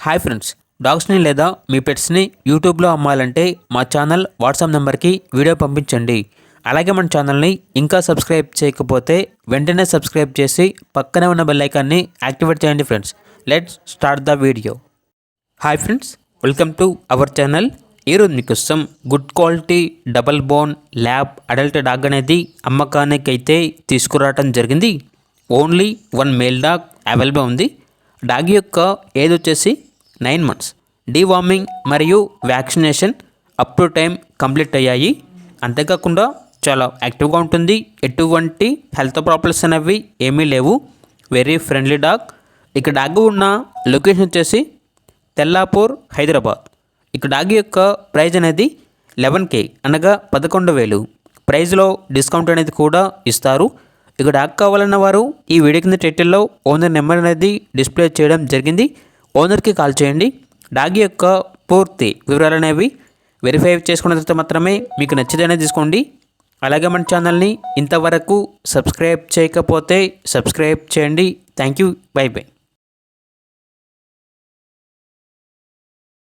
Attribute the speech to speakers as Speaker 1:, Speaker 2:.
Speaker 1: Hi friends, డాగ్స్ని లేదా మీ పెట్స్ని యూట్యూబ్లో అమ్మాలంటే మా ఛానల్ వాట్సాప్ నెంబర్కి వీడియో పంపించండి. అలాగే మన ఛానల్ని ఇంకా సబ్స్క్రైబ్ చేయకపోతే వెంటనే సబ్స్క్రైబ్ చేసి పక్కనే ఉన్న బెల్ ఐకాన్ని యాక్టివేట్ చేయండి friends. Let's start the video. Hi friends, welcome to our channel. ఈరోజు మీకోసం good quality double bone lab adult dog అనేది అమ్మకానికి అయితే తీసుకురావడం జరిగింది. ఓన్లీ 1 మేల్ డాగ్ అవైలబుల్ ఉంది. డాగ్ యొక్క ఏజ్ వచ్చేసి 9 months. డీవార్మింగ్ మరియు vaccination up to time complete అయ్యాయి. అంతేకాకుండా చాలా యాక్టివ్గా ఉంటుంది. ఎటువంటి హెల్త్ ప్రాబ్లమ్స్ అనేవి ఏమీ లేవు. Very friendly dog. ఇక డాగ్ ఉన్న లొకేషన్ వచ్చేసి తెల్లాపూర్, హైదరాబాద్. ఇక డాగ్ యొక్క ప్రైజ్ అనేది 11K అనగా 11,000. ప్రైజ్లో డిస్కౌంట్ అనేది కూడా ఇస్తారు. ఇక డాగ్ కావాలన్న వారు ఈ వీడియో కింద టైటిల్లో ఓనర్ నెంబర్ అనేది డిస్ప్లే చేయడం జరిగింది. ఓనర్కి కాల్ చేయండి. డాగ్ యొక్క పూర్తి వివరాలు అనేవి వెరిఫై చేసుకున్న తర్వాత మాత్రమే మీకు నచ్చితేనే తీసుకోండి. అలాగే మన ఛానల్ని ఇంతవరకు సబ్స్క్రైబ్ చేయకపోతే సబ్స్క్రైబ్ చేయండి. Thank you. By by.